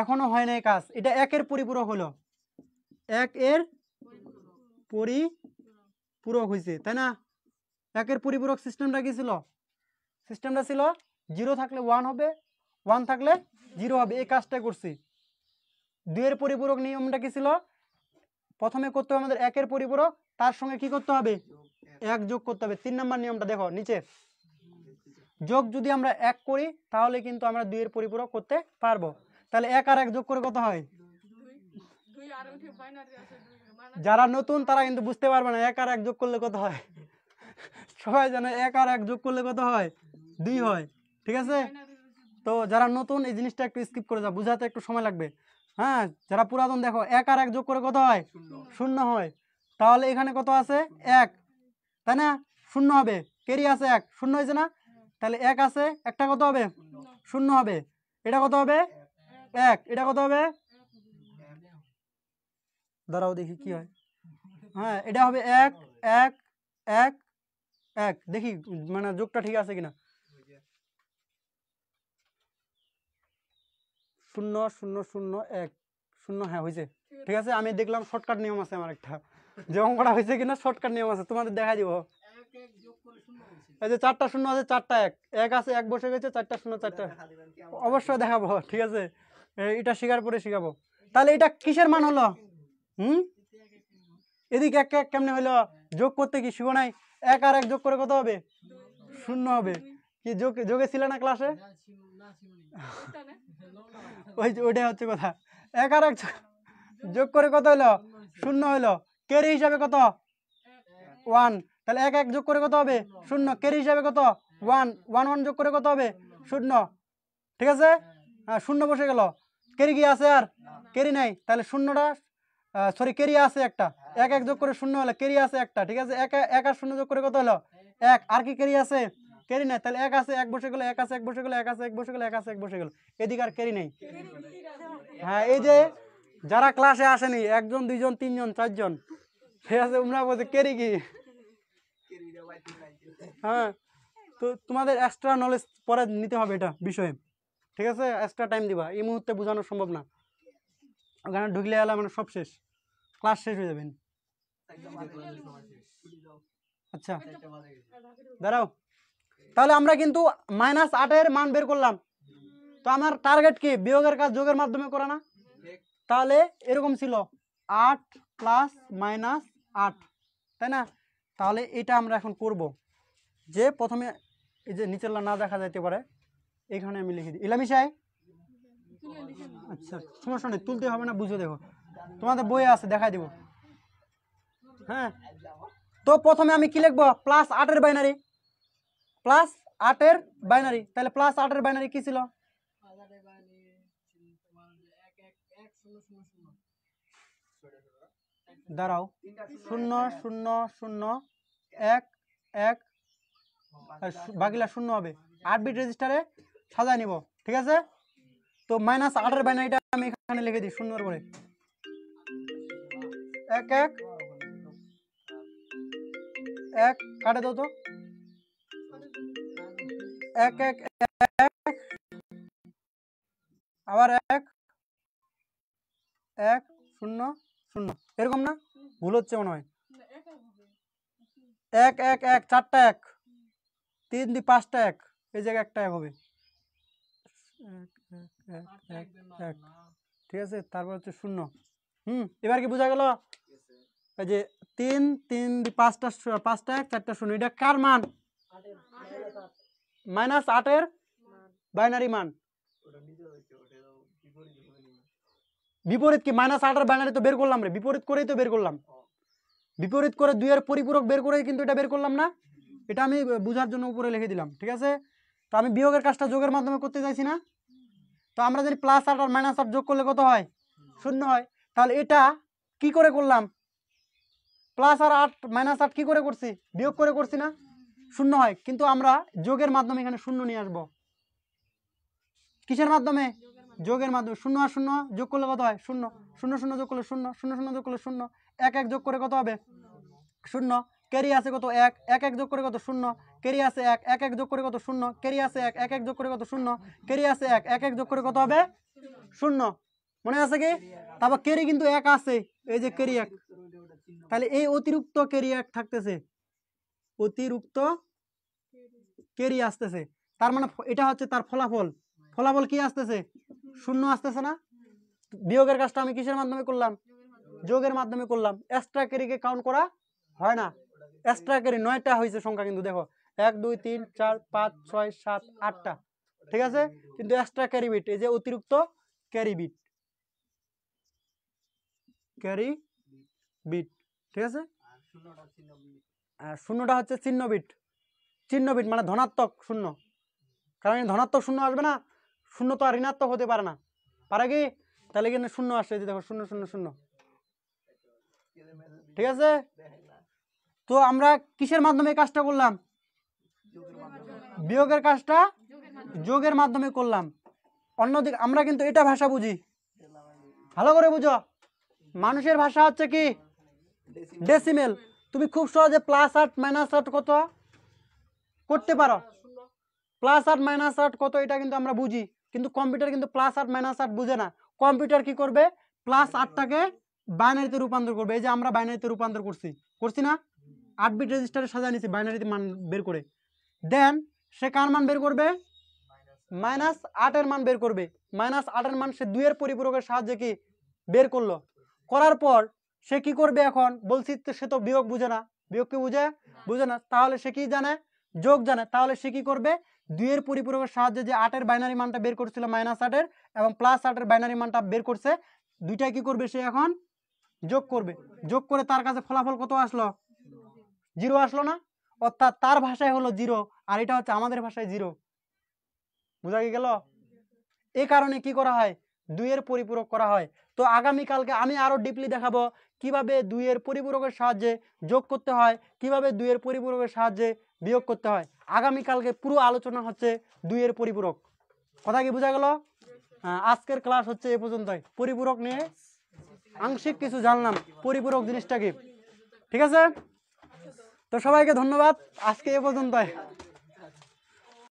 A: এখনো হয় নাই কাজ। এটা 1 এর পরিপূরক হলো, 1 এর পরিপূরক হয়েছে, তাই না? 1 এর পরিপূরক সিস্টেমটা কি ছিল? সিস্টেমটা ছিল 0 থাকলে 1 হবে, 1 থাকলে 0 হবে। এই কাজটাই করছি। 2 এর পরিপূরক নিয়মটা কি ছিল? প্রথমে করতে হবে আমাদের 1 এর পরিপূরক, তার সঙ্গে কি করতে হবে? 1 যোগ করতে হবে। 3 নম্বর নিয়মটা দেখো নিচে, যোগ যদি আমরা 1 করি তাহলে কিন্তু আমরা 2 এর পরিপূরক করতে পারবো। তাহলে 1 আর 1 যোগ করে কত হয়? যারা নতুন তারা কিন্তু বুঝতে পারবে না 1 আর 1 যোগ করলে কত হয়। সবাই জানে 1 আর 1 যোগ করলে কত হয়? 2 হয়। ঠিক আছে, তো যারা নতুন এই জিনিসটা একটু স্কিপ করে যাও, বুঝাতে একটু সময় লাগবে। হ্যাঁ, যারা পুরাতন দেখো 1 আর 1 যোগ করে কত হয়? 0 হয়। তাহলে এখানে কত আছে? 1, তাই না? 0 হবে, কেরি আছে 1, 0 হয়েছে না? তাহলে 1 আছে, একটা কত হবে? 0 হবে। এটা কত হবে? 1। এটা কত হবে? দাঁড়াও দেখি কি হয়। হ্যাঁ, এটা হবে 1 1 1 1। দেখি মানে যোগটা ঠিক আছে কিনা। 0 0 0 1 0, হ্যাঁ হয়েছে। ঠিক আছে, আমি দেখলাম শর্টকাট নিয়ম আছে আমার একটা, যে অঙ্কটা হয়েছে কিনা শর্টকাট নিয়ম আছে, তোমাদের দেখা দিব। এই যে 4টা 0 আছে, 4টা 1 1 আছে, 1 বসে গেছে, 4টা 0 4টা। অবশ্যই দেখাবো, ঠিক আছে, এটা শেখার পরে শেখাবো। তাহলে এটা কিসের মান হলো? এদিকে 1 1 কেমনে হলো? যোগ করতে কি শিখো নাই? 1 আর 1 যোগ করে কত হবে? 0 হবে। কি যোগে ছিল না ক্লাসে? ওইটাই হচ্ছে কথা। 1 আর 1 যোগ করে কত হলো? 0 হলো। ক্যারি হিসাবে কত? 1। তাহলে 1 1 যোগ করে কত হবে? 0। ক্যারি হিসাবে কত? 1 1 1 যোগ করে কত হবে? 0। ঠিক আছে, হ্যাঁ 0 বসে গেল। ক্যারি কি আছে? আর ক্যারি নাই। তাহলে 0টা সরি ক্যারি আছে একটা। 1 1 যোগ করে 0 হলো, ক্যারি আছে একটা। ঠিক আছে, 1 1 আর 0 যোগ করে কত হলো? 1। আর কি ক্যারি আছে? ক্যারি নাই, তাহলে এক আছে, এক বসে গেল, এক আছে, এক বসে গেল, এক আছে, এক বসে গেল, এক আছে, এক বসে গেল, এদিকে আর ক্যারি নেই। হ্যাঁ, এই যে যারা ক্লাসে আসেনি, একজন, দুইজন, তিনজন, চারজন, ঠিক আছে, তোমরা বলছে ক্যারি কি। হ্যাঁ, তো তোমাদের এক্সট্রা নলেজ পরে নিতে হবে এটা বিষয়ে, ঠিক আছে, এক্সট্রা টাইম দিবা, এই মুহূর্তে বোঝানো সম্ভব না, ওখানে ঢুকলে এলা মানে সব শেষ, ক্লাস শেষ হয়ে যাবেন। আচ্ছা দাঁড়াও, তাহলে আমরা কিন্তু -8 মান বের করলাম, তো আমার টার্গেট কি বিয়োগের কাজ যোগের মাধ্যমে করা না, তাহলে এরকম ছিল 8 প্লাস -8, তাই না? তাহলে এটা আমরা এখন করব, যে প্রথমে এই যে নিচের না দেখা যাইতে পারে, এখানে আমি লিখে দিই ইলামিশাই। আচ্ছা সমস্যা নেই, তুলতে হবে না, বুঝে দেখো, তোমাদের বইয়ে আছে, দেখাই দিব। হ্যাঁ, তো প্রথমে আমি কি লিখবো, +8 এর বাইনারি, +8 এর বাইনারি, তাহলে +8 এর বাইনারি কি ছিল, দাঁড়াও, 0 0 0 1 1, বাকিলা 0 হবে, 8 বিট রেজিস্টারে সাজায় নিব, ঠিক আছে। তো -8 এর বাইনারিটা আমি এখানে লিখে দিই 0 এর পরে 1 1 1, কাটে দাও তো, 1 1 1, আবার 1 1 0 0, এরকম না, ভুল হচ্ছে মনে হয়, 1 1 1, 4টা 1, 3 2 5টা 1, এই জায়গায় একটা 1 হবে, 1 1 1 1, ঠিক আছে, তারপর হচ্ছে 0। এবার কি বোঝা গেল, এই যে 3 3 2 5টা 1, 4টা 0, এটা কার মান, -8 এর বাইনারি মান, বিপরীত কি, -8 এর বাইনারি তো বের করলাম রে, বিপরীত করেই তো বের করলাম, বিপরীত করে 2 এর পরিপূরক বের করেই কিন্তু এটা বের করলাম না, এটা আমি বোঝার জন্য উপরে লিখে দিলাম, ঠিক আছে। তো আমি বিয়োগের কাজটা যোগের মাধ্যমে করতে চাইছি না, তো আমরা যদি +8 আর -8 যোগ করলে কত হয়, 0 হয়, তাহলে এটা কি করে করলাম, +8 আর -8 কি করে করছি, বিয়োগ করে করছি না, 0 হয়, কিন্তু আমরা যোগের মাধ্যমে এখানে 0 নিয়ে আসবো, কিসের মাধ্যমে, যোগের মাধ্যমে, 0 আর 0 যোগ করলে কত হয়, 0 0 0 যোগ করলে 0 0 0 যোগ করলে 0, 1 1 যোগ করে কত হবে, 0, ক্যারি আছে কত, 1 1 1 যোগ করে কত, 0, ক্যারি আছে 1 1 1 যোগ করে কত, 0, ক্যারি আছে 1 1 1 যোগ করে কত, 0, ক্যারি আছে 1 1 1 যোগ করে কত হবে, 0, মনে আছে কি, তারপর ক্যারি কিন্তু 1 আছে, এই যে ক্যারি 1, তাহলে এই অতিরিক্ত ক্যারি 1 থাকতেছে, অতিরিক্ত ক্যারি আসতেছে, তার মানে এটা হচ্ছে তার ফলাফল, ফলাফল কি আসতেছে, 0 আসতেছে না, বিয়োগের কাজটা আমি কিসের মাধ্যমে করলাম, যোগের মাধ্যমে করলাম, এক্সট্রা ক্যারিকে কাউন্ট করা হয় না, এক্সট্রা ক্যারি 9টা হয়েছে সংখ্যা, কিন্তু দেখো 1 2 3 4 5 6 7 8টা, ঠিক আছে, কিন্তু এক্সট্রা ক্যারি বিট, এই যে অতিরিক্ত ক্যারি বিট, ক্যারি বিট, ঠিক আছে, আর 0টা হচ্ছে চিহ্ন বিট, চিহ্ন বিট মানে ধনাত্মক 0, কারণ ধনাত্মক 0 আসবে না, 0 তো আর ঋণাত্মক হতে পারে না, পারে কি, তাহলে এখানে 0 আসছে, দেখো 0 0 0, ঠিক আছে। তো আমরা কিসের মাধ্যমে কাজটা করলাম, বিয়োগের কাজটা যোগের মাধ্যমে করলাম, অন্যদিকে আমরা কিন্তু এটা ভাষা বুঝি, ভালো করে বুঝো, মানুষের ভাষা হচ্ছে কি ডেসিমেল, তুমি খুব সহজে +8 -8 কত করতে পারো, +8 -8 কত এটা কিন্তু আমরা বুঝি, কিন্তু কম্পিউটার কিন্তু +8 -8 বুঝে না, কম্পিউটার কি করবে, +8টাকে বাইনারিতে রূপান্তর করবে, এই যে আমরা বাইনারিতে রূপান্তর করছি না, 8 বিট রেজিস্টারে সাজা নিছি বাইনারিতে মান বের করে, দেন সে কার মান বের করবে, -8 এর মান বের করবে, -8 এর মান সে 2 এর পরিপূরকের সাহায্যে কি বের করলো, করার পর সে কি করবে, এখন বলছি সে তো বিয়োগ বুঝে না, বিয়োগ কি বুঝে না, তাহলে সে কি জানে, যোগ জানে, তাহলে সে কি করবে, 2 এর পরিপূরকের সাহায্যে যে 8 এর বাইনারি মানটা বের করছিল -8 এর এবং +8 এর বাইনারি মানটা বের করছে, দুইটাই কি করবে, সে এখন যোগ করবে, যোগ করে তার কাছে ফলাফল কত আসলো, 0 আসলো না, অর্থাৎ তার ভাষায় হলো 0 আর এটা হচ্ছে আমাদের ভাষায় 0, বুঝা গেল, এই কারণে কি করা হয়, 2 এর পরিপূরক করা হয়। তো আগামীকালকে আমি আরো ডিপলি দেখাবো কিভাবে 2 এর পরিপূরকের সাহায্যে যোগ করতে হয়, কিভাবে 2 এর পরিপূরকের সাহায্যে বিয়োগ করতে হয়। আগামীকালকে পুরো আলোচনা হচ্ছে 2 এর পরিপূরক। কথা কি বোঝা গেল? আজকের ক্লাস হচ্ছে এ পর্যন্তই। পরিপূরক নিয়ে আংশিক কিছু জানলাম, পরিপূরক জিনিসটা কি। ঠিক আছে, তো সবাইকে ধন্যবাদ, আজকে এ পর্যন্তই।